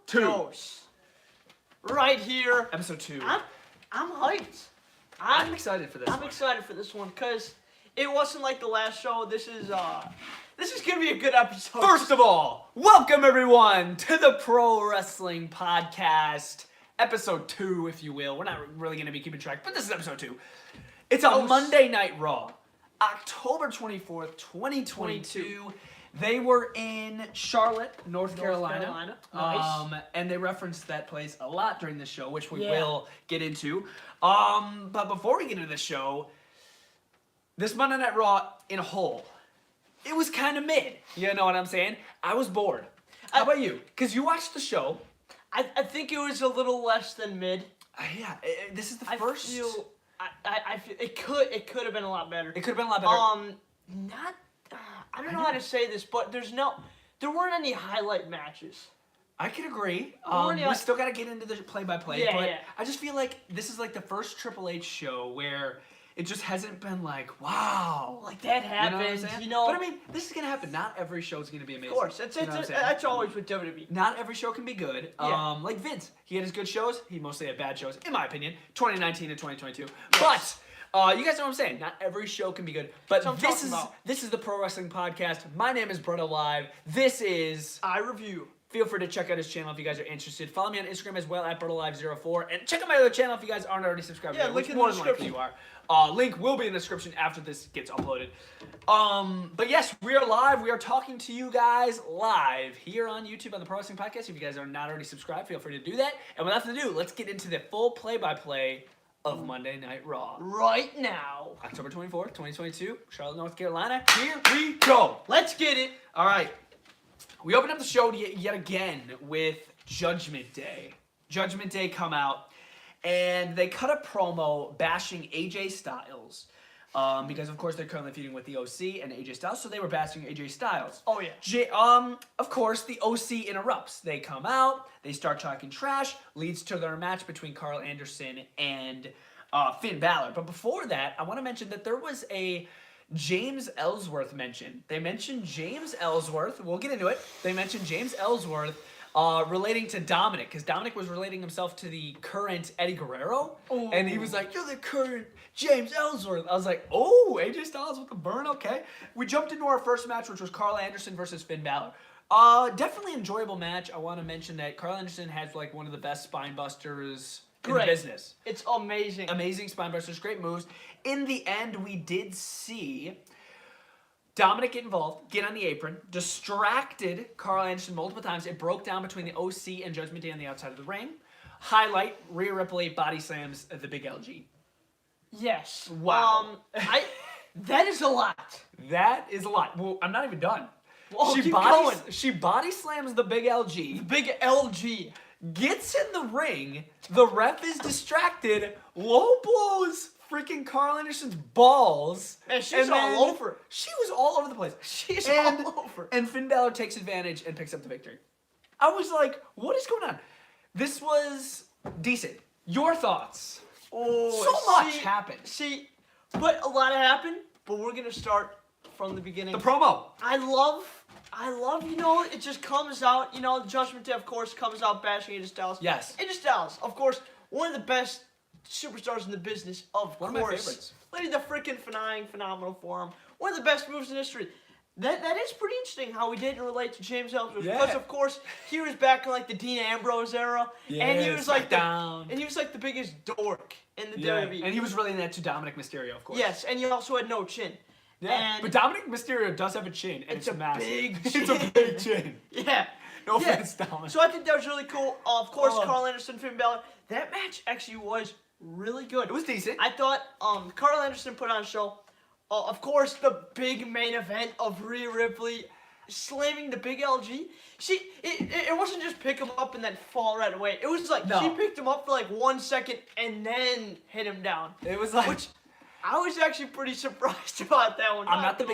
2. goes. Right here. Episode 2. I'm hyped. I'm excited for this I'm one. excited for this one because it wasn't like the last show. This is gonna be a good episode. First of all, welcome everyone to the Pro Wrestling Podcast, episode 2, if you will. We're not really going to be keeping track, but this is episode 2. It's a Monday Night Raw, October 24th, 2022. They were in Charlotte, North Carolina. Nice. And they referenced that place a lot during the show, which we will get into. But before we get into the show, this Monday Night Raw in a whole, it was kind of mid. You know what I'm saying? I was bored. How about you? Because you watched the show. I think it was a little less than mid. This is the first. I feel it could have been a lot better. It could have been a lot better. I don't know how to say this, but there weren't any highlight matches. I can agree. We still got to get into the play-by-play, but I just feel like this is like the first Triple H show where it just hasn't been like, wow. Like that happens, But I mean, this is going to happen. Not every show is going to be amazing. Of course. That's always with WWE. Not every show can be good. Like Vince, he had his good shows. He mostly had bad shows, in my opinion, 2019 and 2022. Yes. But you guys know what I'm saying. Not every show can be good. But this is the Pro Wrestling Podcast. My name is Brett Alive. This is I Review. Feel free to check out his channel if you guys are interested. Follow me on Instagram as well at BrettAlive04. And check out my other channel if you guys aren't already subscribed. Yeah, link in the more description. than likely you are. Link will be in the description after this gets uploaded. But yes, we are live. We are talking to you guys live here on YouTube on the Pro Wrestling Podcast. If you guys are not already subscribed, feel free to do that. And without further ado, let's get into the full play-by-play of Monday Night Raw. Right now. October 24th, 2022, Charlotte, North Carolina. Here we go. Let's get it. All right. We opened up the show yet again with Judgment Day. Judgment Day come out, and they cut a promo bashing AJ Styles. Because, of course, they're currently feuding with the OC and AJ Styles, so they were bashing AJ Styles. Oh, yeah. Of course, the OC interrupts. They come out, they start talking trash, leads to their match between Carl Anderson and Finn Balor. But before that, I want to mention that there was a James Ellsworth mention. They mentioned James Ellsworth. We'll get into it. They mentioned James Ellsworth relating to Dominic, because Dominic was relating himself to the current Eddie Guerrero. Ooh. And he was like, you're the current James Ellsworth. I was like, oh, AJ Styles with the burn, okay. We jumped into our first match, which was Carl Anderson versus Finn Balor. Definitely enjoyable match. I want to mention that Carl Anderson has like one of the best spine busters in the business. It's amazing. Amazing spine busters, great moves. In the end, we did see Dominic get involved, get on the apron, distracted Carl Anderson multiple times. It broke down between the OC and Judgment Day on the outside of the ring. Highlight, Rhea Ripley body slams the big LG. Yes. Wow. That is a lot. That is a lot. Well, I'm not even done. Well, keep going. She body slams the big LG. The big LG. Gets in the ring. The ref is distracted. Low blows freaking Carl Anderson's balls. Man, she's all over. She was all over the place. She's all over. And Finn Balor takes advantage and picks up the victory. I was like, what is going on? This was decent. Your thoughts? Oh, so much happened. But a lot happened, but we're going to start from the beginning. The promo. I love, it just comes out, Judgment Day, of course, comes out bashing AJ Styles. Yes. AJ Styles, of course, one of the best superstars in the business, of one course. One of my favorites. Lady the freaking phenomenal for him. One of the best moves in history. That is pretty interesting how we didn't relate to James Ellsworth because of course he was back in like the Dean Ambrose era, and he was like the biggest dork in the WWE. And he was relating that to Dominic Mysterio, of course. Yes, and he also had no chin. Yeah, but Dominic Mysterio does have a chin, and it's massive. Big chin. It's a big chin. Yeah. No offense, Dominic. So I think that was really cool. Of course, Carl Anderson, Finn Balor. That match actually was really good. It was decent. I thought Carl Anderson put on a show. Of course, the big main event of Rhea Ripley slamming the big LG. It wasn't just pick him up and then fall right away. It was like she picked him up for like 1 second and then hit him down. It was like, which I was actually pretty surprised about that one. I'm not the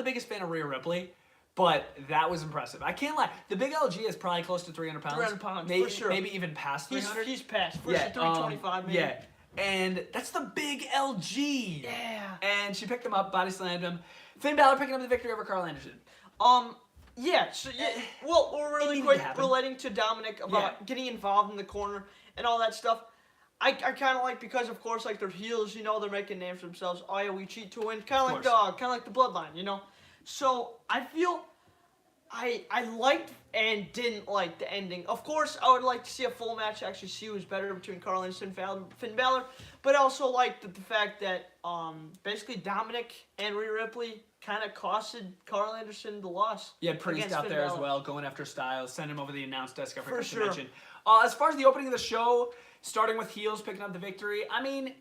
biggest fan of Rhea Ripley, but that was impressive. I can't lie. The big LG is probably close to 300 pounds. 300 pounds, maybe, for sure. Maybe even past 300. He's past. For sure, 325 maybe. Yeah. And that's the big LG. Yeah. And she picked him up, body slammed him. Finn Balor picking up the victory over Carl Anderson. Yeah, so well, we're really needed quick to happen. relating to Dominic about getting involved in the corner and all that stuff. I kind of like, because of course, like, they're heels, they're making names for themselves. Oh yeah, we cheat to win, kind of like the Bloodline, So I feel I liked and didn't like the ending. Of course, I would like to see a full match to actually see who's better between Carl Anderson and Finn Balor, but I also liked the fact that basically Dominic and Rhea Ripley kind of costed Carl Anderson the loss. You had Priest out Finn there Balor. as well, going after Styles, send him over the announce desk. I forgot For to sure. mention. As far as the opening of the show, starting with heels picking up the victory, I mean,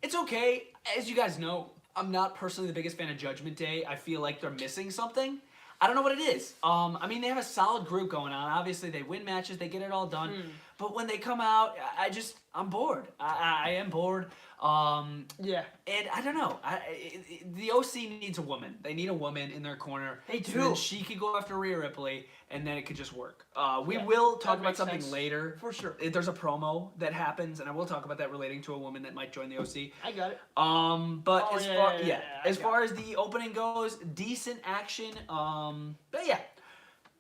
it's okay. As you guys know, I'm not personally the biggest fan of Judgment Day. I feel like they're missing something. I don't know what it is. I mean, they have a solid group going on. Obviously, they win matches. They get it all done. But when they come out, I'm bored. I am bored. Yeah. And I don't know. The OC needs a woman. They need a woman in their corner. They So do. then she could go after Rhea Ripley, and then it could just work. We Yeah, will that talk about makes something sense. later. For sure. There's a promo that happens, and I will talk about that relating to a woman that might join the OC. I got it. But Oh, as yeah, far yeah, yeah, I as got far as the opening goes, decent action. But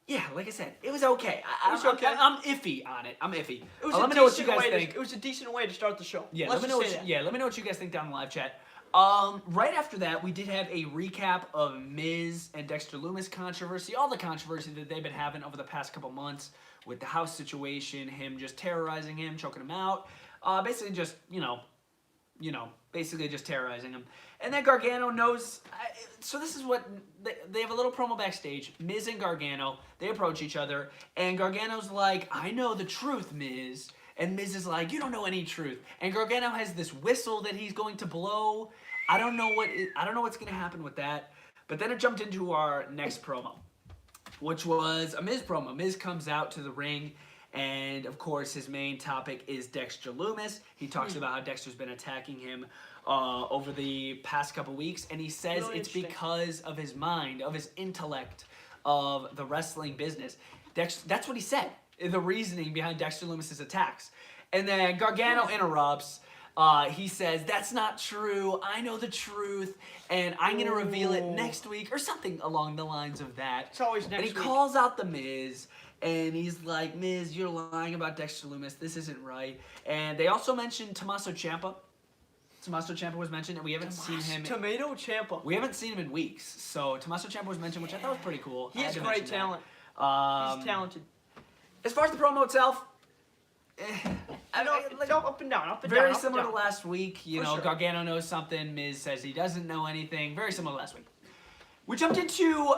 yeah, like I said, it was okay. I'm iffy on it. I'm iffy. It was Let a me know what you decent guys way think. it was a decent way to start the show. Yeah, Let's let me know. just say that. Let me know what you guys think down in the live chat. Right after that, we did have a recap of Miz and Dexter Lumis controversy, all the controversy that they've been having over the past couple months with the house situation, him just terrorizing him, choking him out, basically just basically just terrorizing him. And then Gargano knows. So this is what they have a little promo backstage. Miz and Gargano, they approach each other, and Gargano's like, "I know the truth, Miz." And Miz is like, "You don't know any truth." And Gargano has this whistle that he's going to blow. I don't know what's going to happen with that. But then it jumped into our next promo, which was a Miz promo. Miz comes out to the ring, and of course his main topic is Dexter Lumis. He talks about how Dexter's been attacking him over the past couple weeks, and he says Really it's interesting. because of his mind, of his intellect, of the wrestling business. That's what he said. The reasoning behind Dexter Lumis's attacks. And then Gargano interrupts. He says, "That's not true. I know the truth, and I'm going to reveal it next week," or something along the lines of that. It's always next And he week. calls out the Miz, and he's like, "Miz, you're lying about Dexter Lumis. This isn't right." And they also mentioned Tommaso Ciampa. Tommaso Ciampa was mentioned, and we haven't seen him. Tomato Ciampa. We haven't seen him in weeks. So Tommaso Ciampa was mentioned, which I thought was pretty cool. He I has had to great mention talent. that. He's talented. As far as the promo itself, Up and down, up and down. very up and similar to down. last week. For Know, sure. Gargano knows something. Miz says he doesn't know anything. Very similar to last week. We jumped into.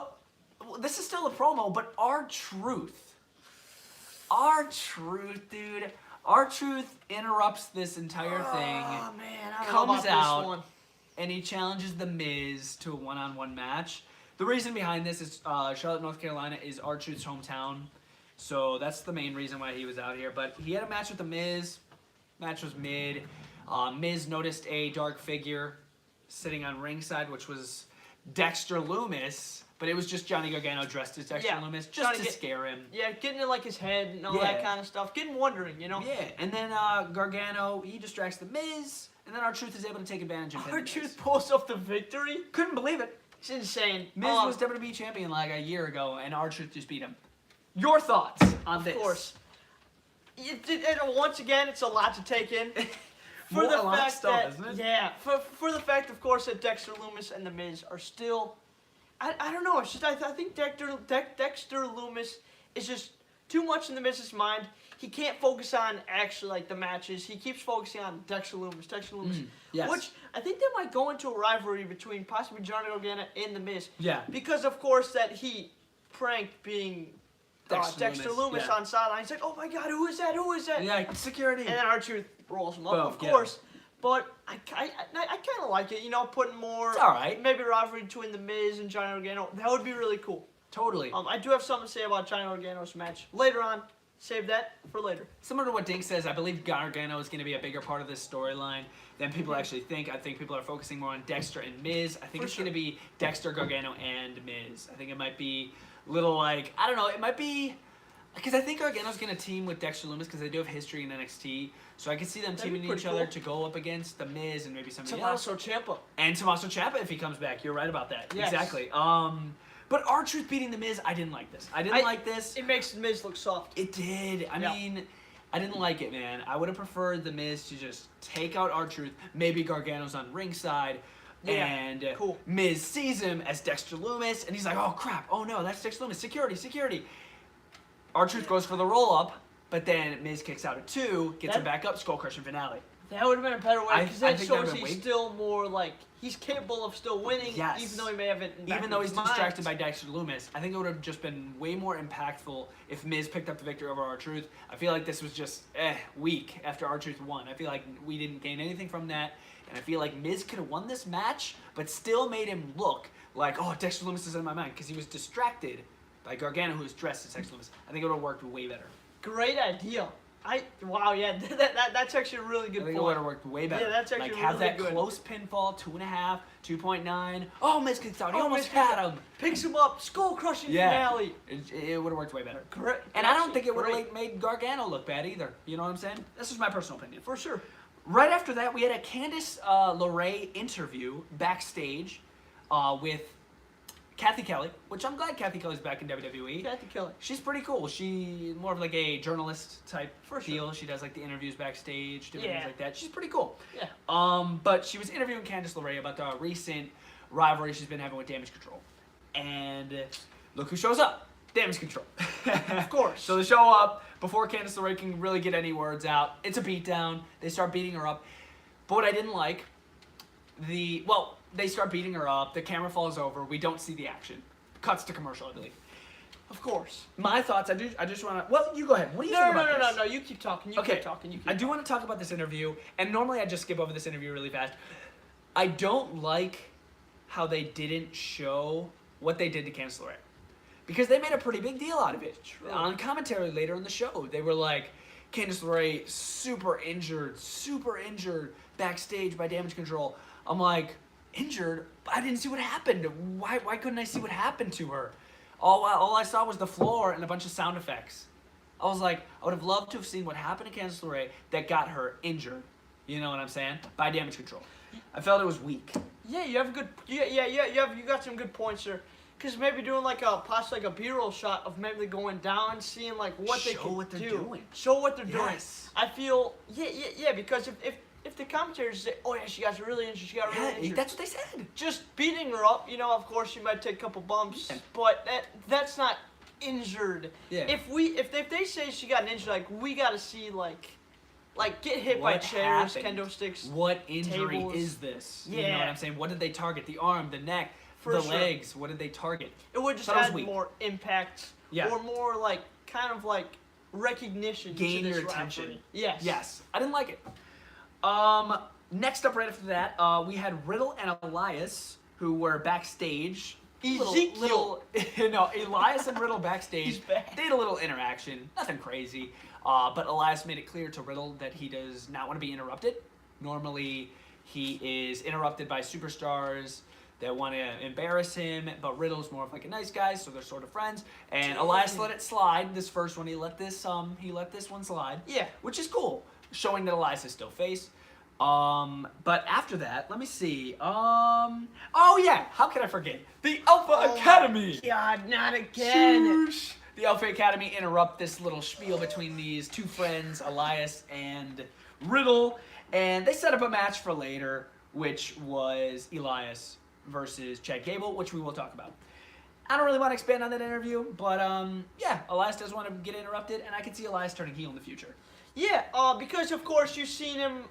This is still a promo, but R-Truth. R-Truth, dude. R-Truth interrupts this entire thing. Oh man, I don't know Comes about out. this one. And he challenges The Miz to a one-on-one match. The reason behind this is Charlotte, North Carolina is R-Truth's hometown. So that's the main reason why he was out here. But he had a match with The Miz. Match was mid. Miz noticed a dark figure sitting on ringside, which was Dexter Lumis. But it was just Johnny Gargano dressed as Dexter Lumis, just to scare him. Yeah, getting in like his head and all Yeah. that kind of stuff. Getting wondering, Yeah, and then Gargano, he distracts The Miz. And then R-Truth is able to take advantage of him. R-Truth pulls off the victory. Couldn't believe it. It's insane. Miz was WWE champion like a year ago, and R-Truth just beat him. Your thoughts on this? Of course. Once again, it's a lot to take in. For More the a lot of fact stuff, that, isn't it? yeah, for the fact, of course, that Dexter Lumis and The Miz are still, I don't know. It's just I think Dexter Lumis is just too much in The Miz's mind. He can't focus on actually like the matches. He keeps focusing on Dexter Lumis. Yes. Which I think there might go into a rivalry between possibly Johnny Gargano and The Miz. Yeah. Because of course that he pranked being Dexter Lumis yeah. on sideline. He's like, "Oh my God, who is that? Who is that?" Yeah, security. And then R-Truth rolls him up, Boom, of yeah. course. But I kind of like it, putting more. It's all right. Maybe rivalry between The Miz and Johnny Gargano. That would be really cool. Totally. I do have something to say about Johnny Gargano's match later on. Save that for later. Similar to what Dink says, I believe Gargano is going to be a bigger part of this storyline than people actually think. I think people are focusing more on Dexter and Miz. I think it's going to be Dexter, Gargano, and Miz. I think it might be a little like, I don't know, it might be, because I think Gargano's going to team with Dexter Lumis because they do have history in NXT. So I could see them That'd be teaming pretty each other cool. to go up against The Miz and maybe somebody else. Tommaso Ciampa. And Tommaso Ciampa if he comes back. You're right about that. Yes. Exactly. But R-Truth beating The Miz, I didn't like this. I didn't like this. It makes The Miz look soft. It did. I mean, I didn't like it, man. I would have preferred The Miz to just take out R-Truth. Maybe Gargano's on ringside. And Miz sees him as Dexter Lumis, and he's like, oh, crap. Oh, no, that's Dexter Lumis. Security. R-Truth goes for the roll-up, but then Miz kicks out at 2, gets him back up, skull-crushing finale. That would have been a better way, because that shows he's still more like, he's capable of still winning, even though he may have it in Even though he's distracted by Dexter Lumis, I think it would have just been way more impactful if Miz picked up the victory over R-Truth. I feel like this was just, weak after R-Truth won. I feel like we didn't gain anything from that. And I feel like Miz could have won this match, but still made him look like, oh, Dexter Lumis is in my mind, because he was distracted by Gargano, who was dressed as Dexter Lumis. I think it would have worked way better. Great idea. That's actually a really good point. I think it would have worked way better. Yeah, that's actually like, really have that good. close pinfall, 2.5, 2.9. Oh, Miz kicks out. He almost had him. Picks him up, skull-crushing finale. It would have worked way better. Great. And I don't think it would have made Gargano look bad either. You know what I'm saying? This is my personal opinion. For sure. Right after that, we had a Candice LeRae interview backstage with Kathy Kelly, which I'm glad Kathy Kelly's back in WWE. Kathy Kelly. She's pretty cool. She more of like a journalist type deal. She does like the interviews backstage, different things like that. She's pretty cool. Yeah. But she was interviewing Candice LeRae about the recent rivalry she's been having with Damage Control. And look who shows up. Damage Control. Of course. So they show up before Candice LeRae can really get any words out. It's a beatdown. They start beating her up. But what I didn't like, they start beating her up. The camera falls over. We don't see the action. Cuts to commercial, I believe. Of course. My thoughts, I just want to... Well, you go ahead. What do you think about this? No. You keep talking. You keep talking. I do want to talk about this interview. And normally I just skip over this interview really fast. I don't like how they didn't show what they did to Candice LeRae. Because they made a pretty big deal out of it. True. On commentary later in the show, they were like, Candice LeRae super injured backstage by Damage Control. I'm like, injured? I didn't see what happened. Why couldn't I see what happened to her? All I saw was the floor and a bunch of sound effects. I was like, I would have loved to have seen what happened to Candice LeRae that got her injured. You know what I'm saying? By Damage Control. I felt it was weak. Yeah, you have good. You got some good points there. Because maybe doing possibly a B-roll shot of maybe going down, seeing what they can do. Show what they're doing. I feel because if the commentators say, oh yeah, she got really injured, that's what they said. Just beating her up, of course she might take a couple bumps, but that's not injured. Yeah. If they say she got injured, we gotta see get hit by chairs, kendo sticks. What injury tables. is this? Yeah. You know what I'm saying? What did they target? The arm, the neck, the legs. What did they target? It would just add more impact, or more recognition. Gain to this your attention. rivalry. Yes. Yes. I didn't like it. Next up, right after that, we had Riddle and Elias, who were backstage. Ezekiel. Elias and Riddle backstage. He's back. They had a little interaction. Nothing crazy. But Elias made it clear to Riddle that he does not want to be interrupted. Normally, he is interrupted by superstars that want to embarrass him, but Riddle's more of a nice guy, so they're sort of friends. And Elias let it slide. This first one, he let this one slide. Yeah. Which is cool, showing that Elias is still face. But after that, let me see. Oh yeah, how can I forget? The Alpha Academy! God, not again! Shoosh. The Alpha Academy interrupt this little spiel between these two friends, Elias and Riddle, and they set up a match for later, which was Elias versus Chad Gable, which we will talk about. I don't really want to expand on that interview, but yeah, Elias does want to get interrupted, and I can see Elias turning heel in the future. Yeah, because of course you've seen him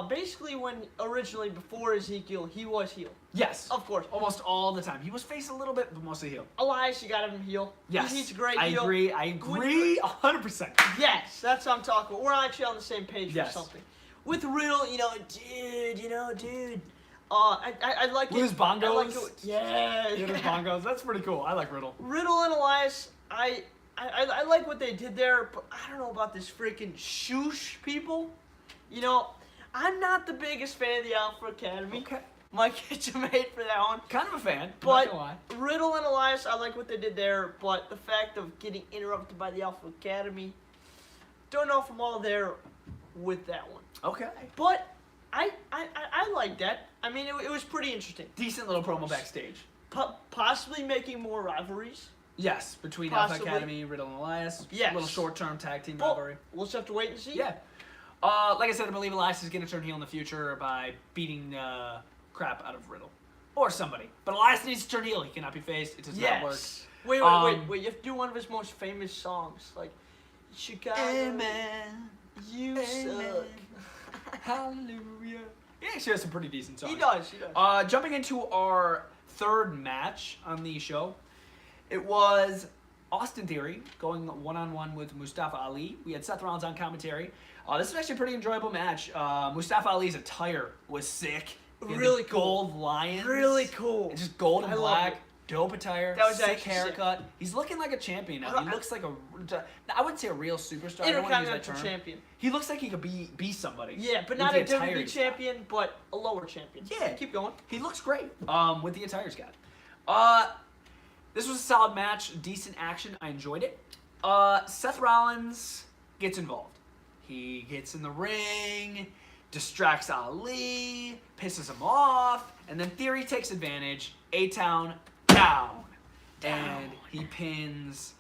basically originally before Ezekiel, he was heel. Yes. Of course. Almost all the time. He was face a little bit, but mostly heel. Elias, you got him heel. Yes. He's a great heel. I agree 100%. Yes, that's what I'm talking about. We're actually on the same page for something. With Riddle, dude. I like With his bongos. I like it. Yeah. With his bongos. That's pretty cool. I like Riddle. Riddle and Elias, I like what they did there, but I don't know about this freaking shoosh people. I'm not the biggest fan of the Alpha Academy. Okay. Might get you made for that one. Kind of a fan, but not gonna lie. Riddle and Elias, I like what they did there, but the fact of getting interrupted by the Alpha Academy, don't know if I'm all there with that one. Okay. But I like that. I mean, it was pretty interesting. Decent little promo backstage. possibly making more rivalries. Yes, between Alpha Possibly. Academy, Riddle, and Elias. Yes. A little short-term tag team Well, rivalry. we'll just have to wait and see. Yeah. Like I said, I believe Elias is going to turn heel in the future by beating crap out of Riddle. Or somebody. But Elias needs to turn heel. He cannot be faced. It does not work. Wait. You have to do one of his most famous songs. Like, Chicago. Amen. You suck. Hallelujah. He actually has some pretty decent songs. He does. Jumping into our third match on the show, it was Austin Theory going one-on-one with Mustafa Ali. We had Seth Rollins on commentary. This was actually a pretty enjoyable match. Mustafa Ali's attire was sick. Really cool. Gold lions. Really cool. It's just gold and I love black. it. Dope attire. That was sick actually haircut. He's looking like a champion now. He looks like I wouldn't say a real superstar. I don't want to use that Intercontinental term. champion. He looks like he could be somebody. Yeah, but with not the a attire WWE he's got. champion, but a lower champion. Yeah. Keep going. He looks great with the attire he's got. This was a solid match. Decent action. I enjoyed it. Seth Rollins gets involved. He gets in the ring, distracts Ali, pisses him off, and then Theory takes advantage. A-Town down. And he pins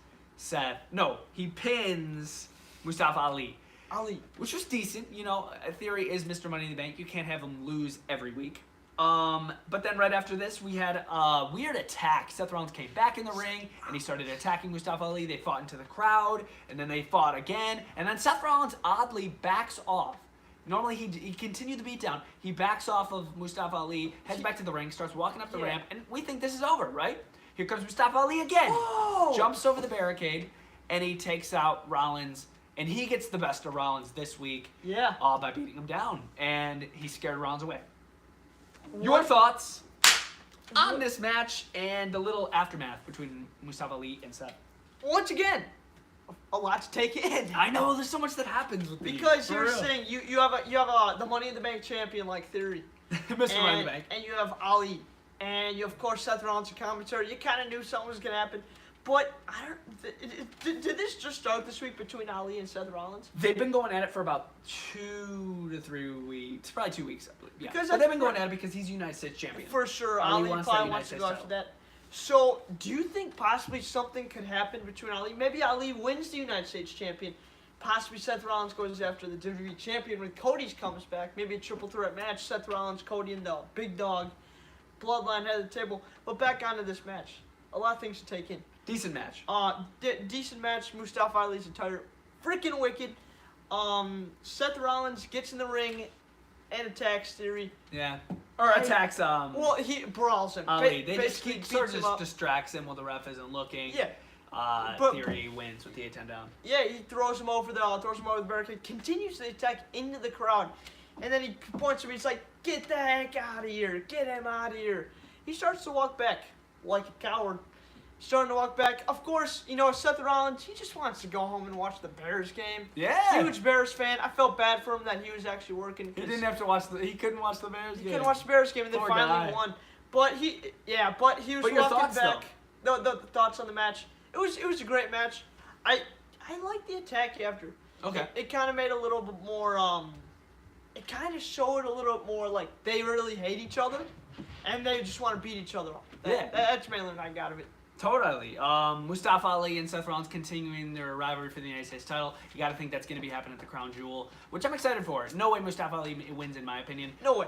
he pins Mustafa Ali. Which was decent. You know, Theory is Mr. Money in the Bank. You can't have him lose every week. But then right after this, we had a weird attack. Seth Rollins came back in the ring, and he started attacking Mustafa Ali. They fought into the crowd, and then they fought again. And then Seth Rollins oddly backs off. Normally, he continued the beatdown. He backs off of Mustafa Ali, heads back to the ring, starts walking up the ramp, and we think this is over, right? Here comes Mustafa Ali again. Whoa! Jumps over the barricade, and he takes out Rollins. And he gets the best of Rollins this week by beating him down. And he scared Rollins away. Your thoughts on this match and the little aftermath between Mustafa Ali and Seth? Once again, a lot to take in. I know there's so much that happens with these. Because you're saying you have the Money in the Bank champion like Theory, Mr. Money in the Bank, and you have Ali, and you of course Seth Rollins in commentary. You kind of knew something was gonna happen, but I don't. Did this just start this week between Ali and Seth Rollins? They've been going at it for about 2 to 3 weeks, probably 2 weeks, I believe. Yeah. Because but they've been going at it because he's United States champion. For sure, Ali Ali wants probably that wants to United go States after that. So, do you think possibly something could happen between Ali? Maybe Ali wins the United States champion. Possibly Seth Rollins goes after the WWE champion when Cody's comes back. Maybe a triple threat match. Seth Rollins, Cody, and the Big Dog. Bloodline head of the table. But back onto this match. A lot of things to take in. Decent match. Decent match. Mustafa Ali's attire. Freaking wicked. Seth Rollins gets in the ring and attacks Theory. Yeah. Or attacks, Well, he brawls him. Ali. They just basically sort of beats him just up. distracts him while the ref isn't looking. Yeah. But Theory wins with the 8-10 down. Yeah, he throws him over the barricade, continues the attack into the crowd, and then he points to me. He's like, "Get the heck out of here! Get him out of here!" He starts to walk back like a coward. Starting to walk back. Of course, you know, Seth Rollins, he just wants to go home and watch the Bears game. Yeah. Huge Bears fan. I felt bad for him that he was actually working. He didn't have to watch he couldn't watch the Bears game. He couldn't watch the Bears game, and they Poor finally guy. won. But he was But your walking thoughts, back. The thoughts on the match. It was a great match. I liked the attack after. Okay. It kind of made a little bit more. It kind of showed a little bit more like they really hate each other, and they just want to beat each other up. That's mainly what I got of it. Totally. Mustafa Ali and Seth Rollins continuing their rivalry for the United States title. You got to think that's going to be happening at the Crown Jewel, which I'm excited for. No way Mustafa Ali wins, in my opinion. No way.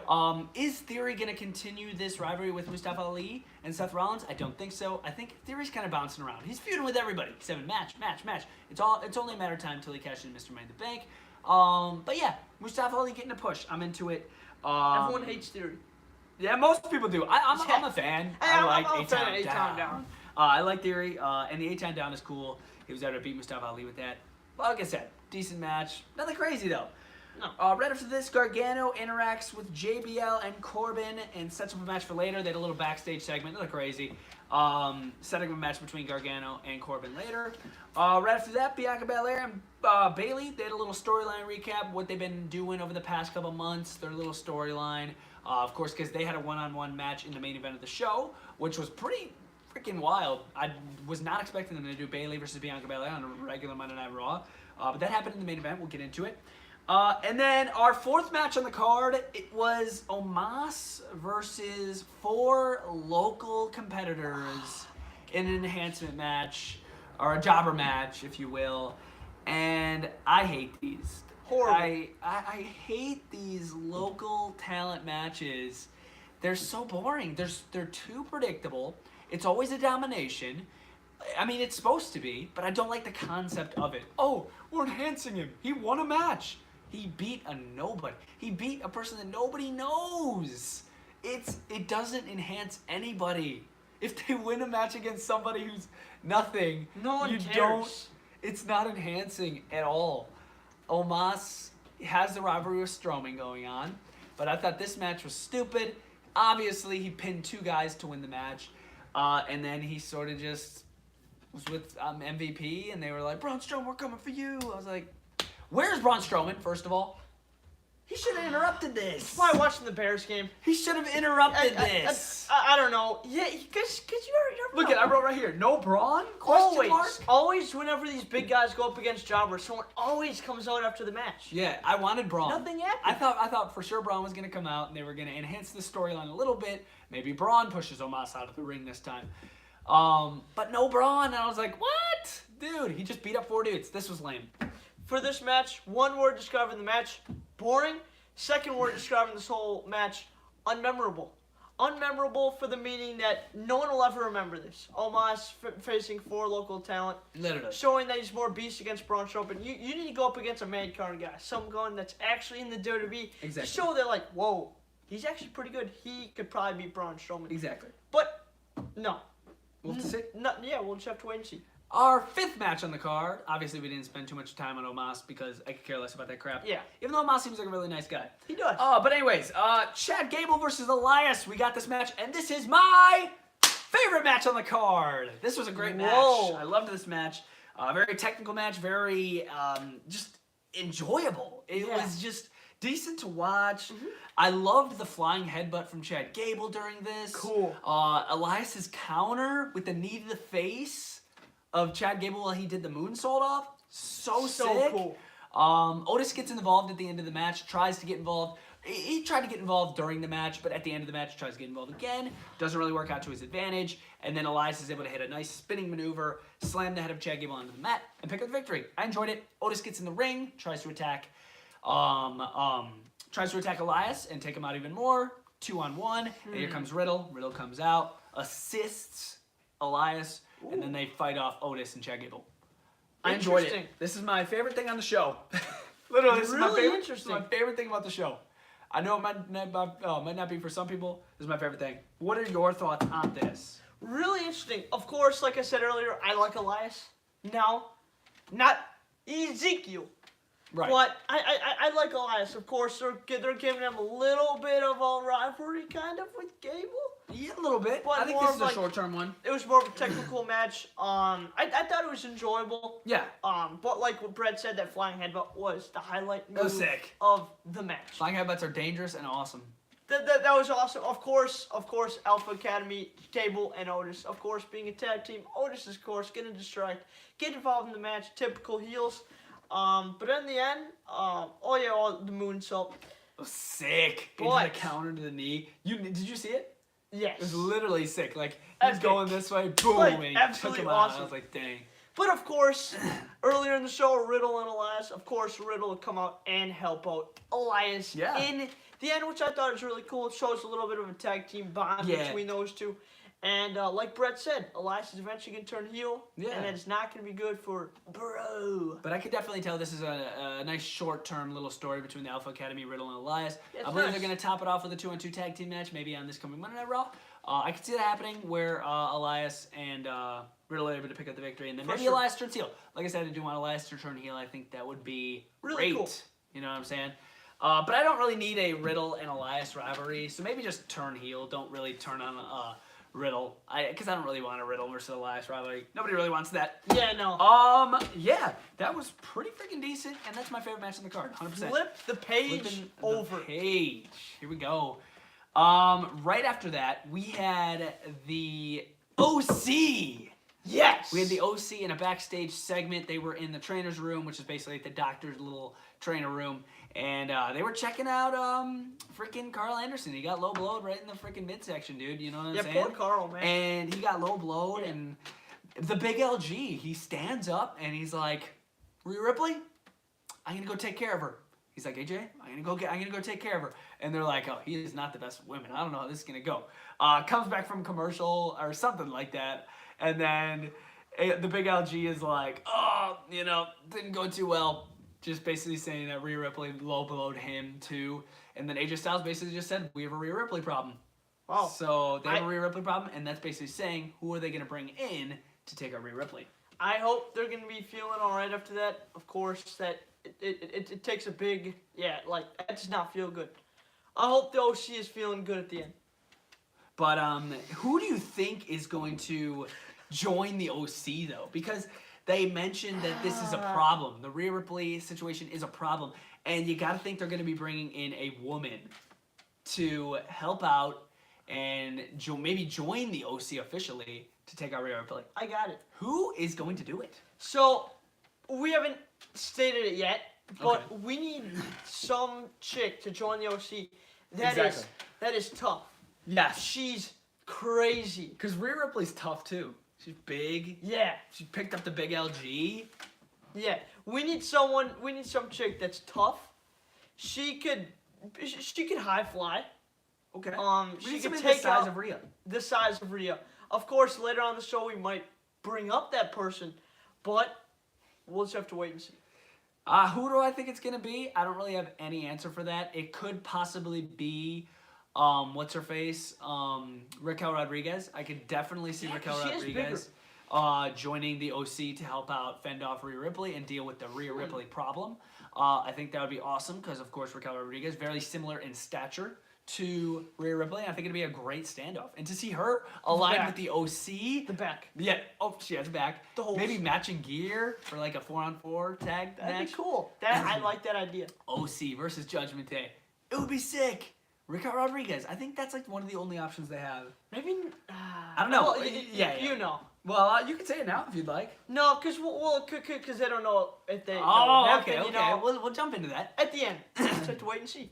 Is Theory going to continue this rivalry with Mustafa Ali and Seth Rollins? I don't think so. I think Theory's kind of bouncing around. He's feuding with everybody. He's having match. It's only a matter of time until he cashes in Mr. Money in the Bank. But yeah, Mustafa Ali getting a push. I'm into it. Everyone hates Theory. Yeah, most people do. I'm a fan. I like A-Town down. I like Theory, and the 8-10 down is cool. He was able to beat Mustafa Ali with that. But like I said, decent match. Nothing crazy, though. No. Right after this, Gargano interacts with JBL and Corbin and sets up a match for later. They had a little backstage segment. Nothing crazy. Setting up a match between Gargano and Corbin later. Right after that, Bianca Belair and Bayley, they had a little storyline recap, what they've been doing over the past couple months, their little storyline. Of course, because they had a one-on-one match in the main event of the show, which was pretty freaking wild. I was not expecting them to do Bayley versus Bianca Belair on a regular Monday Night Raw. But that happened in the main event. We'll get into it. And then our fourth match on the card, it was Omos versus 4 local competitors in an enhancement match, or a jobber match, if you will. And I hate these. Horrible. I hate these local talent matches. They're so boring. They're too predictable. It's always a domination. I mean, it's supposed to be, but I don't like the concept of it. Oh, we're enhancing him. He won a match. He beat a nobody. He beat a person that nobody knows. It doesn't enhance anybody. If they win a match against somebody who's nothing, No one you cares. don't. It's not enhancing at all. Omos has the rivalry with Strowman going on, but I thought this match was stupid. Obviously, he pinned 2 guys to win the match, and then he sort of just was with MVP, and they were like, Braun Strowman, we're coming for you. I was like, where's Braun Strowman, first of all? He should have interrupted this. That's why watching the Bears game. He should have interrupted this. I don't know. Yeah, because you're Look at, I wrote right here, no Braun? Always whenever these big guys go up against jobbers, someone always comes out after the match. Yeah, I wanted Braun. Nothing happened. I thought for sure Braun was going to come out and they were going to enhance the storyline a little bit. Maybe Braun pushes Omos out of the ring this time. But no Braun, and I was like, what? Dude, he just beat up 4 dudes. This was lame. For this match, one word describing the match, boring. Second word describing this whole match, unmemorable. Unmemorable for the meaning that no one will ever remember this. Omos facing 4 local talent. Literally. Showing that he's more beast against Braun Strowman. You need to go up against a main card guy. Someone that's actually in the WWE. Exactly. Show that like, whoa, he's actually pretty good. He could probably beat Braun Strowman. Exactly. But, no. We'll have to see. Yeah, we'll just have to wait and see. Our 5th match on the card, obviously we didn't spend too much time on Omos because I could care less about that crap. Yeah. Even though Omos seems like a really nice guy. He does. But anyways, Chad Gable versus Elias. We got this match, and this is my favorite match on the card. This was a great match. Whoa. I loved this match. Very technical match, very just enjoyable. It was just decent to watch. I loved the flying headbutt from Chad Gable during this. Cool. Elias's counter with the knee to the face of Chad Gable while he did the moonsault off. So sick. Cool. Otis gets involved at the end of the match, tries to get involved. He tried to get involved during the match, but at the end of the match, tries to get involved again. Doesn't really work out to his advantage. And then Elias is able to hit a nice spinning maneuver, slam the head of Chad Gable onto the mat, and pick up the victory. I enjoyed it. Otis gets in the ring, tries to attack Elias and take him out even more. 2-on-1. And here comes Riddle. Riddle comes out, assists Elias, and then they fight off Otis and Chad Gable. I enjoyed it. This is my favorite thing on the show. Literally, this is my favorite thing about the show. I know it might not be for some people. This is my favorite thing. What are your thoughts on this? Really interesting. Of course, like I said earlier, I like Elias. Now, not Ezekiel. Right. But I like Elias. Of course, they're giving him a little bit of a rivalry, kind of, with Gable. Yeah, a little bit. But I think more this is of a short-term one. It was more of a technical match. I thought it was enjoyable. Yeah. But like what Brett said, that flying headbutt was the highlight move sick. of the match. Flying headbutts are dangerous and awesome. That was awesome. Of course, Alpha Academy, Gable, and Otis. Of course, being a tag team, Otis, of course, getting distracted, get involved in the match, typical heels. But in the end, the moonsault. Sick. Into the counter to the knee. Did you see it? Yes. It was literally sick. Like, he's going this way, boom, and he took him out. I was like, dang. But of course, earlier in the show, Riddle and Elias, of course, Riddle would come out and help out Elias in the end, which I thought was really cool. It shows a little bit of a tag team bond between those two. And like Brett said, Elias is eventually going to turn heel, and it's not going to be good for Bro. But I could definitely tell this is a nice short-term little story between the Alpha Academy, Riddle, and Elias. I believe they're going to top it off with a 2-on-2 tag team match, maybe on this coming Monday Night Raw. I could see that happening where Elias and Riddle are able to pick up the victory, and then maybe Elias turns heel. Like I said, I do want Elias to turn heel. I think that would be really great. Cool. You know what I'm saying? But I don't really need a Riddle and Elias rivalry, so maybe just turn heel. Don't really turn on Riddle, because I don't really want a Riddle versus Elias rivalry. Nobody really wants that. Yeah, no. Yeah, that was pretty freaking decent, and that's my favorite match on the card, 100%. Flip the page over. The page. Here we go. Right after that, we had the OC Yes. We had the OC in a backstage segment. They were in the trainer's room, which is basically like the doctor's little trainer room. And they were checking out freaking Carl Anderson. He got low blowed right in the freaking midsection, dude. You know what I'm saying? Yeah, poor Carl, man. And he got low blowed. And the big LG, he stands up and he's like, Rhea Ripley, I'm going to go take care of her. He's like, AJ, I'm gonna go take care of her. And they're like, oh, he is not the best of women. I don't know how this is gonna go. Comes back from commercial or something like that. And then the big LG is like, oh, didn't go too well. Just basically saying that Rhea Ripley low blowed him too. And then AJ Styles basically just said, we have a Rhea Ripley problem. Wow. So they have a Rhea Ripley problem, and that's basically saying, who are they gonna bring in to take out Rhea Ripley? I hope they're gonna be feeling all right after that. Of course, that it takes a big that does not feel good. I hope the OC is feeling good at the end. But who do you think is going to join the OC though? Because they mentioned that this is a problem. The Rhea Ripley situation is a problem, and you got to think they're going to be bringing in a woman to help out and maybe join the OC officially to take out Rhea Ripley. I got it. Who is going to do it? So we haven't stated it yet, but Okay. we need some chick to join the OC. Exactly. That is tough. Yes. She's crazy. Because Rhea Ripley's tough too. She's big. Yeah. She picked up the big LG. Yeah. We need some chick that's tough. She could high fly. Okay. She could the take size out of Rhea. the size of Rhea. Of course, later on the show we might bring up that person, but we'll just have to wait and see. Who do I think it's gonna be? I don't really have any answer for that. It could possibly be, what's her face? Raquel Rodriguez. I could definitely see Raquel she is Rodriguez joining the OC to help out fend off Rhea Ripley and deal with the Rhea Ripley problem. I think that would be awesome because, of course, Raquel Rodriguez very similar in stature to Rhea Ripley. I think it'd be a great standoff, and to see her aligned with the OC, The back. yeah. Oh, she has a back. The whole Maybe matching gear for like a 4-on-4 tag That'd match. be cool. I like that idea. OC versus Judgment Day. It would be sick. Raquel Rodriguez. I think that's like one of the only options they have. Maybe. I don't know. Well, Yeah. You know. Well, you can say it now if you'd like. No, because they don't know if they. know Oh, what okay, happened, okay. We'll jump into that. At the end, just have to wait and see.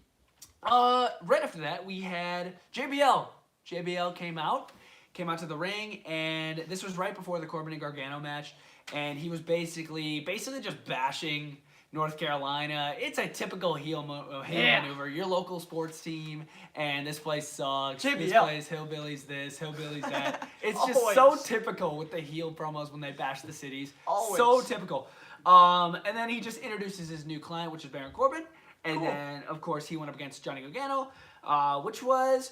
Right after that, we had JBL. JBL came out to the ring, and this was right before the Corbin and Gargano match, and he was basically just bashing North Carolina. It's a typical heel maneuver. Your local sports team, and this place sucks. JBL. This place, hillbillies this, hillbillies that. It's just Always. so typical with the heel promos when they bash the cities. Always. So typical. And then he just introduces his new client, which is Baron Corbin. And Cool. then, of course, he went up against Johnny Gargano, which was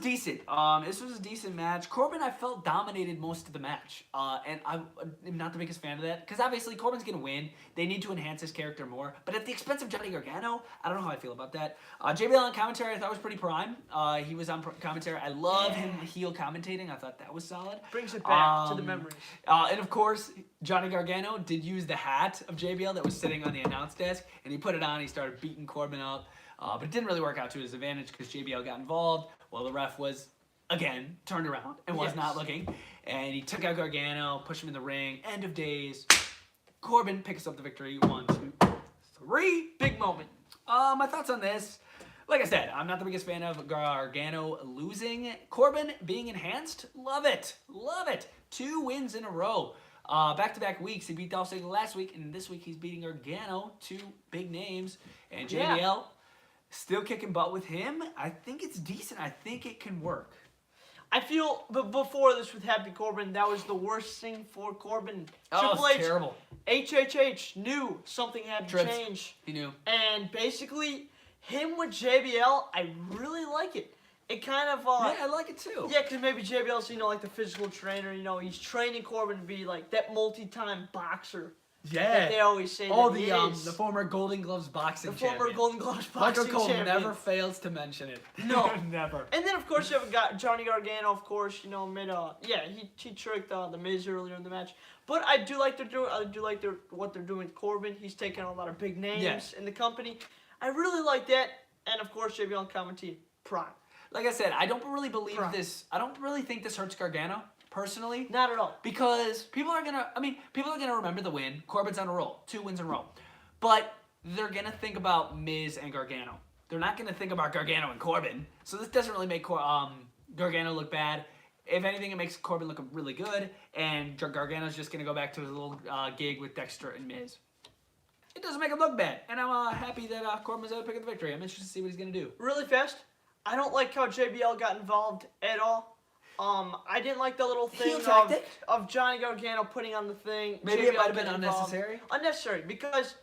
decent. This was a decent match. Corbin, I felt, dominated most of the match. And I'm not the biggest fan of that. Because obviously, Corbin's going to win. They need to enhance his character more. But at the expense of Johnny Gargano, I don't know how I feel about that. JBL on commentary, I thought was pretty prime. He was on commentary. I love him heel commentating. I thought that was solid. Brings it back to the memories. And of course, Johnny Gargano did use the hat of JBL that was sitting on the announce desk, and he put it on. He started beating Corbin up, but it didn't really work out to his advantage because JBL got involved. Well, the ref was again turned around and was not looking, and he took out Gargano, pushed him in the ring. End of days. Corbin picks up the victory. 1, 2, 3. Big moment. My thoughts on this. Like I said, I'm not the biggest fan of Gargano losing. Corbin being enhanced, love it. Love it. 2 wins in a row. Back-to-back weeks. He beat Dolph Ziggler last week, and this week he's beating Gargano. 2 big names. And JBL still kicking butt with him. I think it's decent. I think it can work. I feel, but before this with Happy Corbin, that was the worst thing for Corbin. Triple it's H, terrible. HHH knew something had to change. He knew. And basically, him with JBL, I really like it. It kind of, yeah, I like it too. Yeah, because maybe JBL's, like the physical trainer, he's training Corbin to be like that multi-time boxer. Yeah. That they always say the former Golden Gloves boxing champion. former Golden Gloves boxing Michael Cole champion. never fails to mention it. No. Never. And then, of course, you have Johnny Gargano, of course, made he tricked the Miz earlier in the match. But I do like what they're doing with Corbin. He's taking a lot of big names in the company. I really like that. And, of course, JBL on commentary, prime. Like I said, I don't really believe this. I don't really think this hurts Gargano. personally. Not at all. Because people are gonna remember the win. Corbin's on a roll, 2 wins in a row, but they're gonna think about Miz and Gargano. They're not gonna think about Gargano and Corbin. So this doesn't really make Gargano look bad. If anything, it makes Corbin look really good, and Gargano's just gonna go back to his little gig with Dexter and Miz. It doesn't make him look bad, and I'm happy that Corbin was able to pick up the victory. I'm interested to see what he's gonna do. Really fast, I don't like how JBL got involved at all. I didn't like the little thing of Johnny Gargano putting on the thing. Maybe JBL it might have been getting unnecessary. Unnecessary, because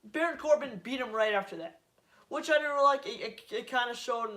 Baron Corbin beat him right after that. Which I didn't really like. It kind of showed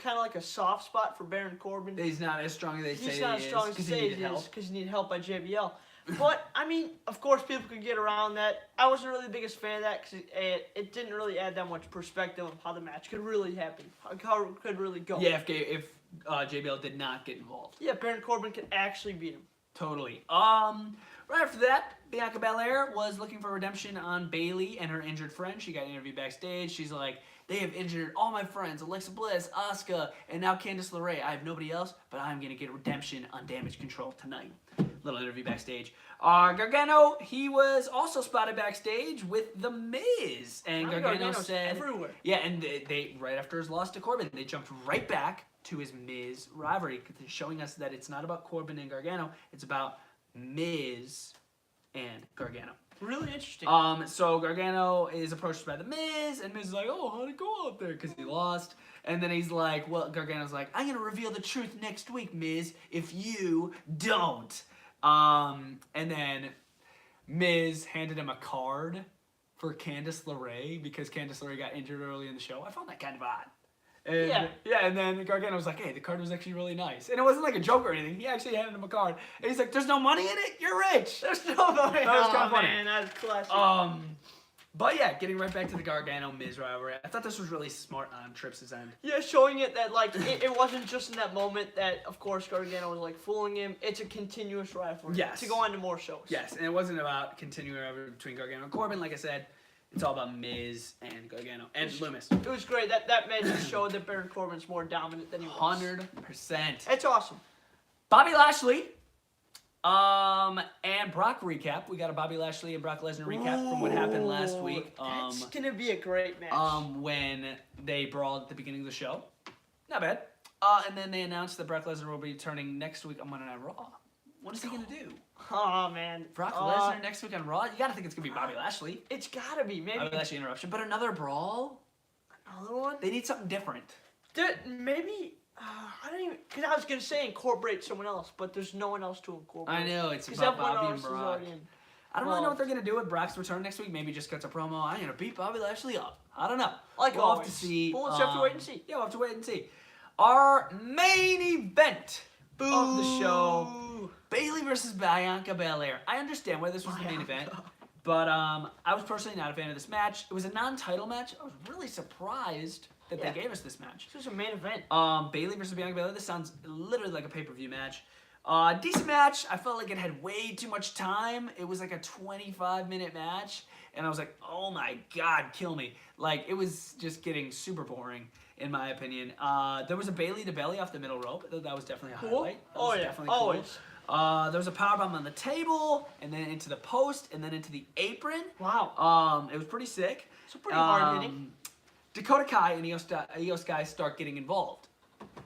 kind of like a soft spot for Baron Corbin. He's not as strong as they say he is. He's not as strong as they say he is because he needed help by JBL. But, I mean, of course people could get around that. I wasn't really the biggest fan of that because it didn't really add that much perspective of how the match could really happen. How it could really go. Yeah, if JBL did not get involved. Yeah, Baron Corbin could actually beat him. Totally. Right after that, Bianca Belair was looking for redemption on Bayley and her injured friend. She got interviewed backstage. She's like, they have injured all my friends, Alexa Bliss, Asuka, and now Candice LeRae. I have nobody else, but I'm going to get redemption on Damage Control tonight. Little interview backstage. Gargano, he was also spotted backstage with The Miz. And Gargano said... everywhere. Yeah, and they right after his loss to Corbin, they jumped right back to his Miz rivalry, showing us that it's not about Corbin and Gargano, it's about Miz and Gargano. Really interesting. So Gargano is approached by The Miz, and Miz is like, oh, how'd it go out there? Because he lost. And then he's like, well, Gargano's like, I'm going to reveal the truth next week, Miz, if you don't. And then Miz handed him a card for Candice LeRae because Candice LeRae got injured early in the show. I found that kind of odd. And, and then Gargano was like, hey, the card was actually really nice. And it wasn't like a joke or anything. He actually handed him a card. And he's like, there's no money in it? You're rich. There's no money. That was kind of funny. Man, that's classic. But yeah, getting right back to the Gargano-Miz rivalry. I thought this was really smart on Trips' end. Yeah, showing it that, like, it wasn't just in that moment that, of course, Gargano was, like, fooling him. It's a continuous rivalry. Yes. To go on to more shows. Yes, and it wasn't about continuing rivalry between Gargano and Corbin. Like I said, it's all about Miz and Gargano and Loomis. It was great. That match just showed that Baron Corbin's more dominant than he was. 100%. It's awesome. Bobby Lashley and Brock recap. We got a Bobby Lashley and Brock Lesnar recap from what happened last week. That's going to be a great match. When they brawled at the beginning of the show. Not bad. And then they announced that Brock Lesnar will be returning next week on Monday Night Raw. What is he going to do? Oh, man. Brock Lesnar next week on Raw? You got to think it's going to be Bobby Lashley. It's got to be. Maybe. Bobby Lashley interruption. But another brawl? Another one? They need something different. Maybe... I don't even... Because I was going to say incorporate someone else, but there's no one else to incorporate. I know. It's about Bobby and Brock. I don't really know what they're going to do with Brock's return next week. Maybe just cuts a promo. I'm going to beat Bobby Lashley up. I don't know. We'll have to see. We'll have to wait and see. Yeah, we'll have to wait and see. Our main event of the show, Bayley versus Bianca Belair. I understand why this was the main event, but I was personally not a fan of this match. It was a non-title match. I was really surprised that they gave us this match. This was a main event. Bayley versus Bianca Belair. This sounds literally like a pay-per-view match. Decent match. I felt like it had way too much time. It was like a 25-minute match, and I was like, oh my god, kill me. Like, it was just getting super boring, in my opinion. There was a Bayley to belly off the middle rope. That was definitely a highlight. Definitely cool. Always. There was a powerbomb on the table, and then into the post, and then into the apron. Wow. It was pretty sick. It's pretty hard hitting. Dakota Kai and Io Sky start getting involved.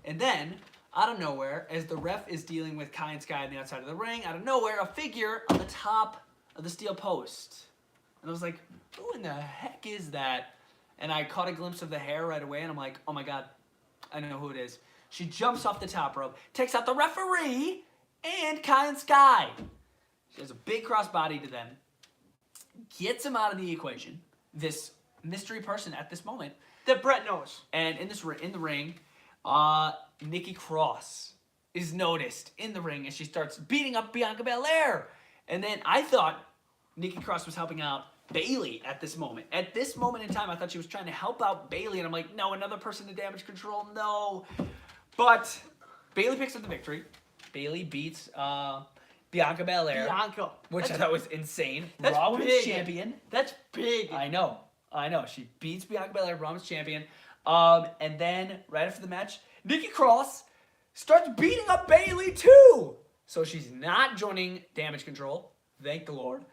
And then, out of nowhere, as the ref is dealing with Kai and Sky on the outside of the ring, out of nowhere, a figure on the top of the steel post. And I was like, who in the heck is that? And I caught a glimpse of the hair right away, and I'm like, oh my god, I know who it is. She jumps off the top rope, takes out the referee, and Kai and Sky. She has a big crossbody to them, gets him out of the equation, this mystery person at this moment. That Brett knows. And in the ring, Nikki Cross is noticed in the ring as she starts beating up Bianca Belair. And then I thought Nikki Cross was helping out Bayley at this moment. At this moment in time, I thought she was trying to help out Bayley, and I'm like, no, another person to Damage Control, no. But Bayley picks up the victory. Bayley beats Bianca Belair. Which I thought was insane. Raw Women's Champion. That's big. I know. She beats Bianca Belair, Raw Women's Champion. And then, right after the match, Nikki Cross starts beating up Bayley too. So she's not joining Damage Control. Thank the Lord.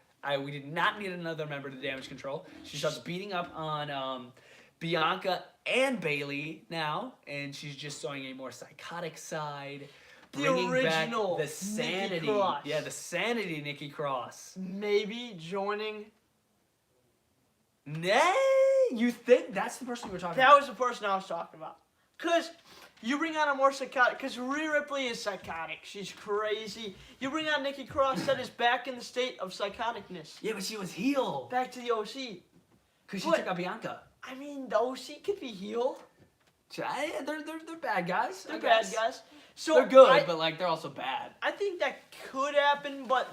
We did not need another member to Damage Control. She starts beating up on Bianca and Bailey now, and she's just showing a more psychotic side. The Bringing original back the sanity. Nikki Cross. Yeah, the sanity Nikki Cross. Maybe joining. Nay, you think that's the person you were talking That about? was the person I was talking about. Because you bring on a more psychotic, because Rhea Ripley is psychotic. She's crazy. You bring on Nikki Cross that is back in the state of psychoticness. Yeah, but she was heel. Back to the OC. Because she But- took out Bianca. I mean, the OC could be heel. They're bad guys. They're I bad guess. guys. So They're good, I, but like they're also bad. I think that could happen, but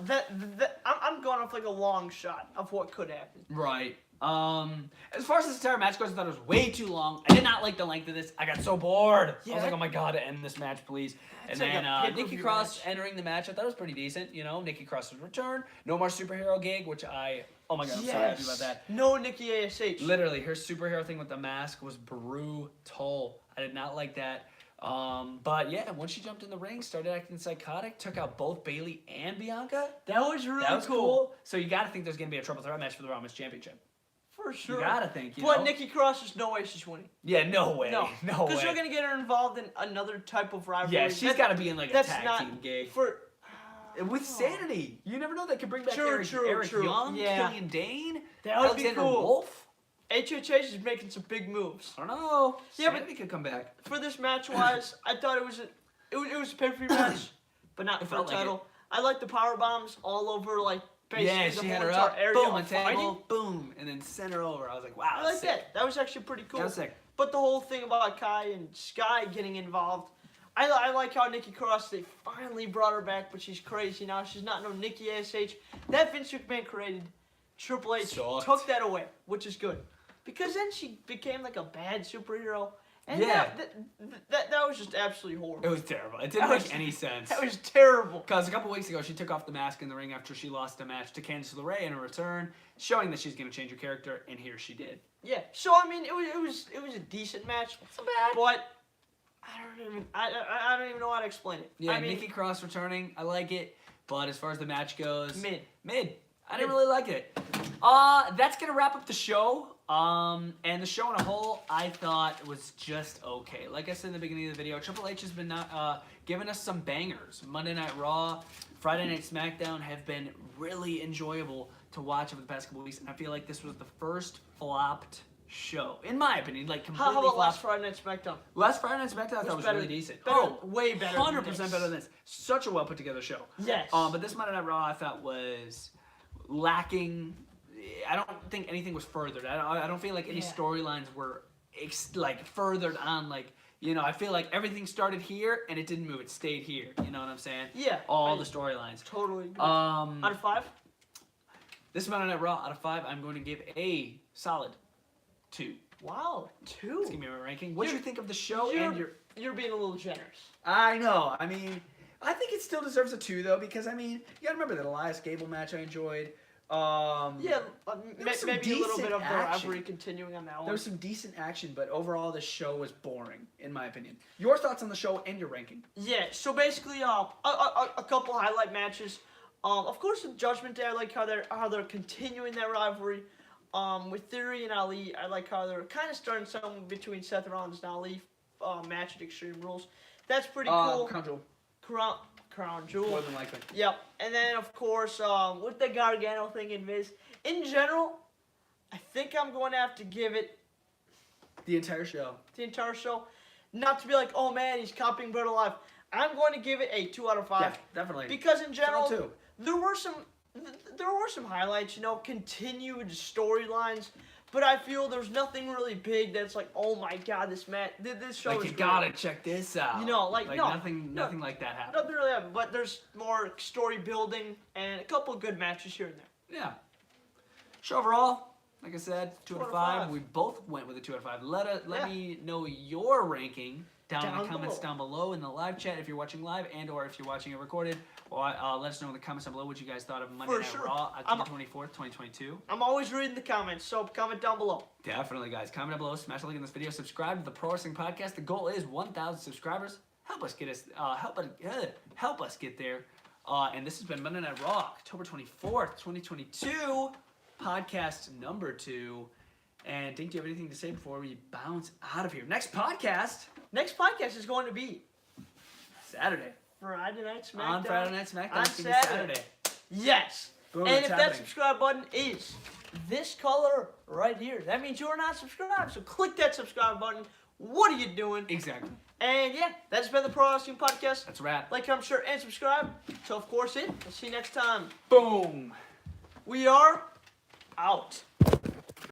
I'm going off like a long shot of what could happen. Right. As far as this entire match goes, I thought it was way too long. I did not like the length of this. I got so bored. I Yeah. was like, oh my god, end this match, please. It's And like then a pay-per-view Nikki Cross match. entering the match, I thought it was pretty decent. You know, Nikki Cross's return. No more superhero gig, which oh my god, I'm so happy about that. No Nikki ASH. Literally, her superhero thing with the mask was brutal. I did not like that. But yeah, once she jumped in the ring, started acting psychotic, took out both Bailey and Bianca. That was really That was cool. So you got to think there's going to be a triple threat match for the Raw Women's Championship. For sure. You got to think, you But know? Nikki Cross, there's no way she's winning. Yeah, no way. No. No way. Because you're going to get her involved in another type of rivalry. Yeah, she's got to be in like a that's tag not team gig. For, With Sanity. You never know, they could bring back True, Eric true. Young, Yeah. Killian Dane, That would Alexander be cool. Wolf. HHH is making some big moves. I don't know. Yeah, but- Sanity could come back. For this match-wise, I thought it was a pay-per-view match, but not It for a felt like title. I like the power bombs all over, like, basically Yeah, the she whole had her entire up, area boom, of on fighting. table, boom, and then sent her over. I was like, wow, I like sick. that. That was actually pretty cool. That was sick. But the whole thing about Kai and Sky getting involved, I like how Nikki Cross, they finally brought her back, but she's crazy now. She's not no Nikki ASH. That Vince McMahon created, Triple H Sucked. took that away, which is good. Because then she became like a bad superhero. And Yeah. that was just absolutely horrible. It was terrible. It didn't That was- make any sense. That was terrible. Because a couple weeks ago, she took off the mask in the ring after she lost a match to Candice LeRae in a return, showing that she's going to change her character, and here she did. Yeah. So I mean, it was a decent match. So bad. But I don't even know how to explain it. Yeah, I mean, Nikki Cross returning, I like it. But as far as the match goes, Mid. I didn't really like it. That's gonna wrap up the show. And the show in a whole, I thought was just okay. Like I said in the beginning of the video, Triple H has been giving us some bangers. Monday Night Raw, Friday Night SmackDown have been really enjoyable to watch over the past couple weeks, and I feel like this was the first flopped show, in my opinion, like completely how about flopped. last Friday Night SmackDown? Last Friday Night SmackDown I thought was better- really decent. better- way better than 100% this. better than this. Such a well put together show. Yes. But this Monday Night Raw I thought was lacking. I don't think anything was furthered. I don't feel like any Yeah. storylines were like furthered on. Like, you know, I feel like everything started here and it didn't move. It stayed here. You know what I'm saying? Yeah. All I the storylines. Totally agree. Out of 5? This Monday Night Raw out of 5, I'm going to give a solid 2. Wow, 2. Let's give me my ranking. What do you You're- think of the show and your? You're being a little generous. I know. I mean, I think it still deserves a 2 though, because I mean, you gotta remember that Elias Gable match I enjoyed. Yeah, was some maybe a little decent bit of the action. rivalry continuing on that one. There was some decent action, but overall the show was boring, in my opinion. Your thoughts on the show and your ranking? Yeah, so basically, a couple highlight matches. Of course, the Judgment Day. I like how they're continuing that rivalry. With Theory and Ali, I like how they're kind of starting something between Seth Rollins and Ali match at Extreme Rules. That's pretty cool. Crown Jewel, Crown Jewel. more than likely. Yep. And then, of course, with the Gargano thing in Miz. In general, I think I'm going to have to give it The entire show. the entire show. Not to be like, oh man, he's copying Brett Alive. I'm going to give it a 2 out of 5. Yeah, definitely. Because in general, Solid 2. there were some highlights, you know, continued storylines. But I feel there's nothing really big that's like, oh my god, this show Like, is you great. gotta check this out. You know, like, no, nothing like that happened. Nothing really happened, but there's more story building and a couple of good matches here and there. Yeah. Show overall, like I said, 2 out of 5. 5. We both went with a 2 out of 5. Let Yeah. me know your ranking down in Down the comments below. down below in the live chat if you're watching live and or if you're watching it recorded. Or let us know in the comments down below what you guys thought of Monday For Night sure. Raw, I'm- October 24th, 2022. I'm always reading the comments, so comment down below. Definitely, guys. Comment down below, smash a like in this video, subscribe to the Pro Wrestling Podcast. The goal is 1,000 subscribers. Help us get there. And this has been Monday Night Raw, October 24th, 2022, podcast number 2. And Dink, do you have anything to say before we bounce out of here? Next podcast is going to be Saturday. Friday Night SmackDown. On Friday Night SmackDown. On It's gonna be Saturday. Yes. Boom, and it's if that happening. subscribe button is this color right here, that means you're not subscribed. So click that subscribe button. What are you doing? Exactly. And yeah, that's been the Pro Wrestling Podcast. That's a wrap. Like, comment, share, and subscribe. So, of course, we'll see you next time. Boom. We are out.